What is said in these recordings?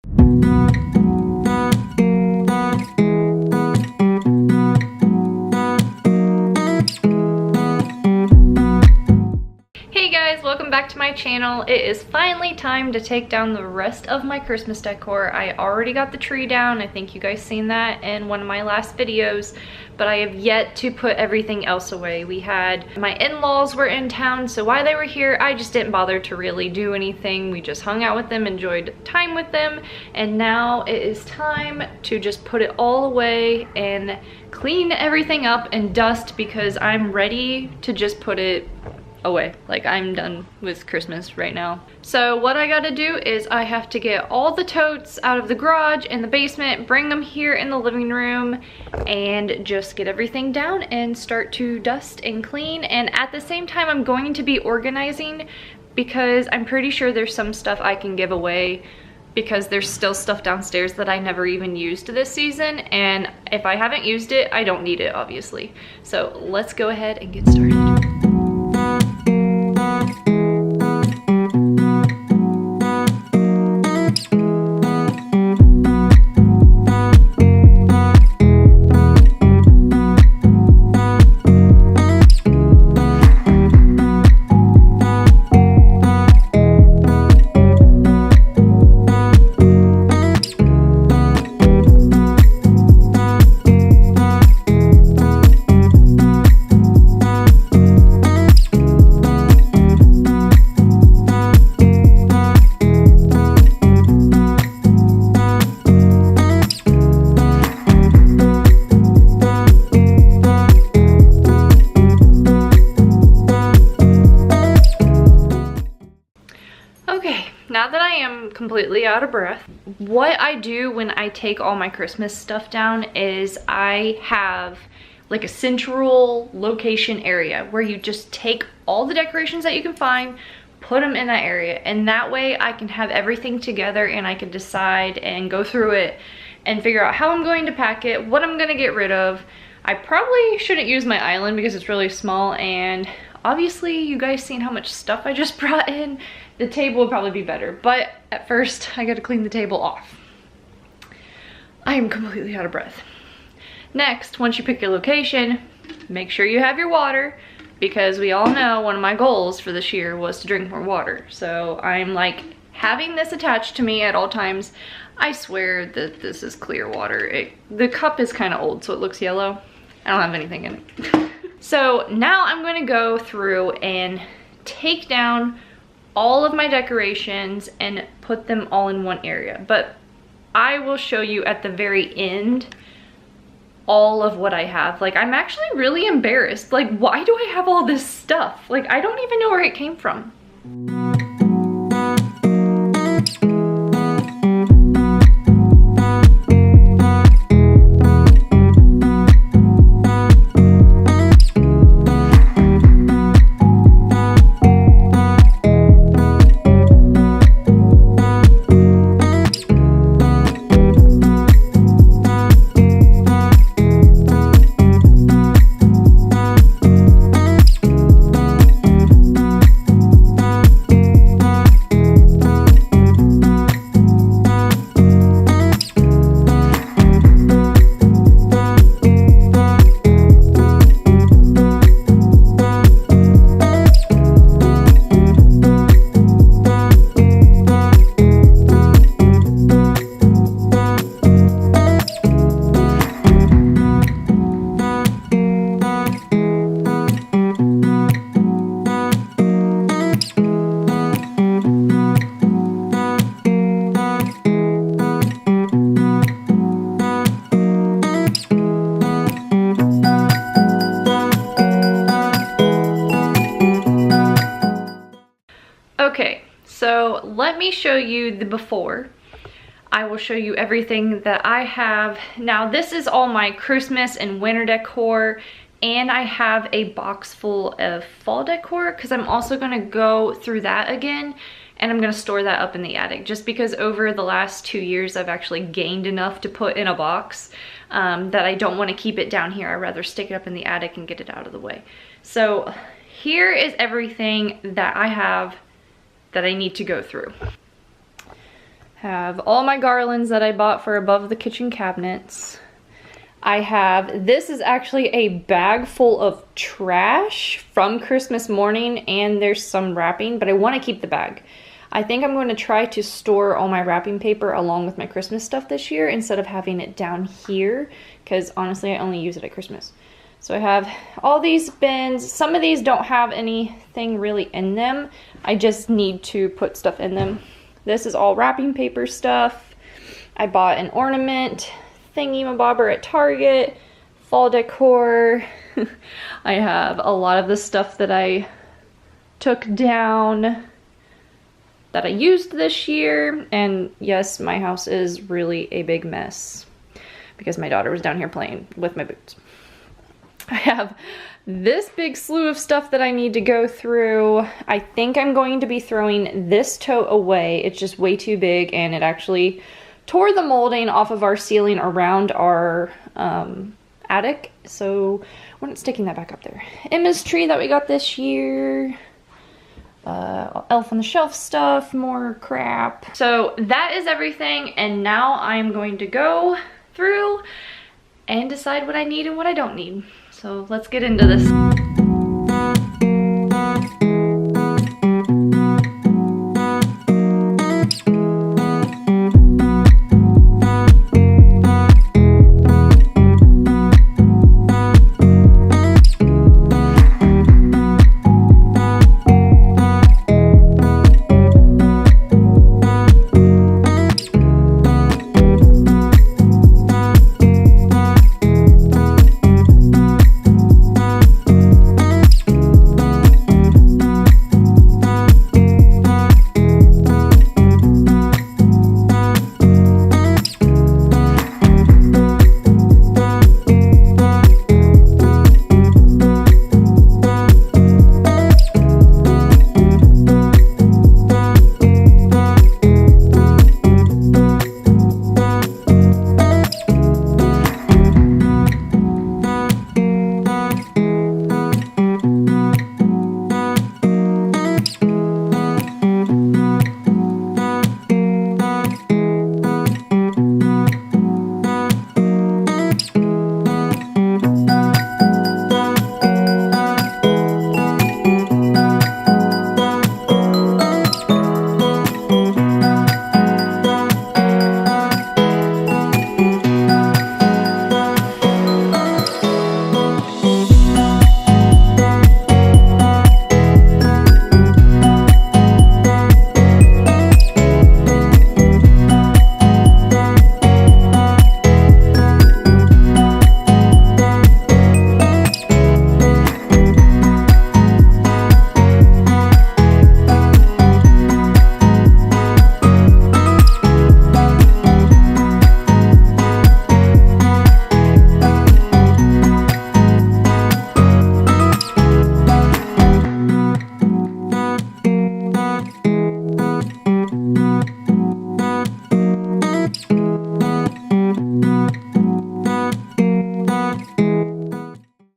Hey guys, welcome back to my channel. It is finally time to take down the rest of my Christmas decor. I already got the tree down. I think you guys seen that in one of my last videos, but I have yet to put everything else away. We had my in-laws were in town, so while they were here, I just didn't bother to really do anything. We just hung out with them, enjoyed time with them, and now it is time to just put it all away and clean everything up and dust because I'm ready to just put it away. Like, I'm done with Christmas right now. So what I gotta do is I have to get all the totes out of the garage and the basement, bring them here in the living room, and just get everything down and start to dust and clean. And at the same time, I'm going to be organizing because I'm pretty sure there's some stuff I can give away because there's still stuff downstairs that I never even used this season, and if I haven't used it, I don't need it, obviously. So let's go ahead and get started. Now that I am completely out of breath, what I do when I take all my Christmas stuff down is I have like a central location area where you just take all the decorations that you can find, put them in that area, and that way I can have everything together and I can decide and go through it and figure out how I'm going to pack it, what I'm going to get rid of. I probably shouldn't use my island because it's really small, and obviously you guys seen how much stuff I just brought in. The table would probably be better, but at first I gotta clean the table off. I am completely out of breath. Next, once you pick your location, make sure you have your water, because we all know one of my goals for this year was to drink more water. So I'm like having this attached to me at all times. I swear that this is clear water. The cup is kind of old, so it looks yellow. I don't have anything in it. So now I'm gonna go through and take down all of my decorations and put them all in one area, but I will show you at the very end all of what I have. Like, I'm actually really embarrassed. Like, why do I have all this stuff? Like, I don't even know where it came from. Okay, so let me show you the before. I will show you everything that I have. Now this is all my Christmas and winter decor, and I have a box full of fall decor because I'm also gonna go through that again, and I'm gonna store that up in the attic just because over the last 2 years I've actually gained enough to put in a box that I don't want to keep it down here. I'd rather stick it up in the attic and get it out of the way. So here is everything that I have that I need to go through. Have all my garlands that I bought for above the kitchen cabinets. I have, this is actually a bag full of trash from Christmas morning, and there's some wrapping, but I want to keep the bag. I think I'm going to try to store all my wrapping paper along with my Christmas stuff this year instead of having it down here, because honestly I only use it at Christmas. So I have all these bins. Some of these don't have anything really in them. I just need to put stuff in them. This is all wrapping paper stuff. I bought an ornament thingy-mabobber at Target, fall decor. I have a lot of the stuff that I took down that I used this year. And yes, my house is really a big mess because my daughter was down here playing with my boots. I have this big slew of stuff that I need to go through. I think I'm going to be throwing this tote away. It's just way too big, and it actually tore the molding off of our ceiling around our attic. So we're not sticking that back up there. Emma's tree that we got this year. Elf on the Shelf stuff, more crap. So that is everything, and now I'm going to go through and decide what I need and what I don't need. So let's get into this.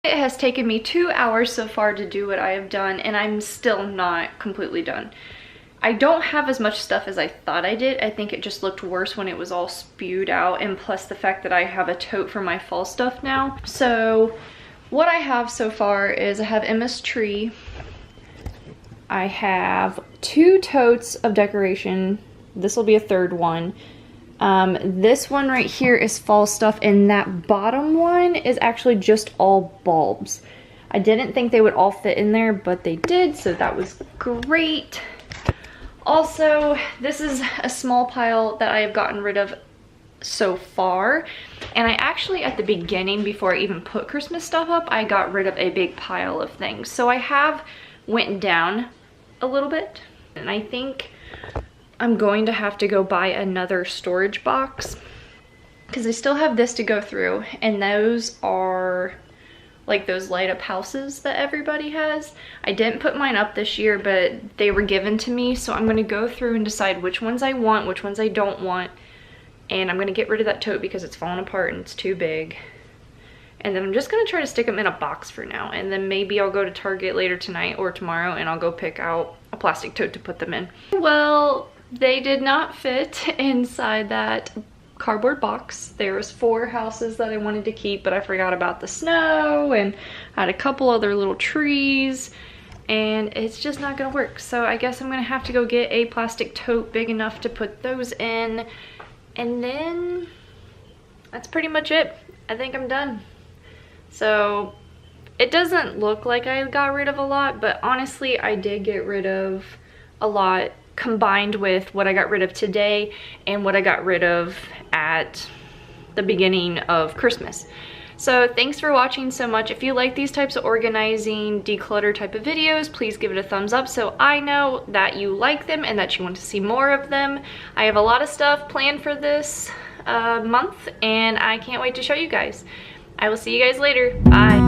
It has taken me 2 hours so far to do what I have done, and I'm still not completely done. I don't have as much stuff as I thought I did. I think it just looked worse when it was all spewed out, and plus the fact that I have a tote for my fall stuff now. So what I have so far is I have Emma's tree. I have 2 totes of decoration. This will be a 3rd one. This one right here is fall stuff, and that bottom one is actually just all bulbs. I didn't think they would all fit in there, but they did, so that was great. Also, this is a small pile that I have gotten rid of so far, and I actually at the beginning, before I even put Christmas stuff up, I got rid of a big pile of things. So I have went down a little bit, and I think I'm going to have to go buy another storage box because I still have this to go through, and those are like those light up houses that everybody has. I didn't put mine up this year, but they were given to me, so I'm going to go through and decide which ones I want, which ones I don't want, and I'm going to get rid of that tote because it's falling apart and it's too big. And then I'm just going to try to stick them in a box for now, and then maybe I'll go to Target later tonight or tomorrow and I'll go pick out a plastic tote to put them in. Well, they did not fit inside that cardboard box. There was 4 houses that I wanted to keep, but I forgot about the snow, and I had a couple other little trees, and it's just not gonna work. So I guess I'm gonna have to go get a plastic tote big enough to put those in, and then that's pretty much it. I think I'm done. So it doesn't look like I got rid of a lot, but honestly I did get rid of a lot combined with what I got rid of today and what I got rid of at the beginning of Christmas. So thanks for watching so much. If you like these types of organizing, declutter type of videos, please give it a thumbs up so I know that you like them and that you want to see more of them. I have a lot of stuff planned for this month, and I can't wait to show you guys. I will see you guys later. Bye.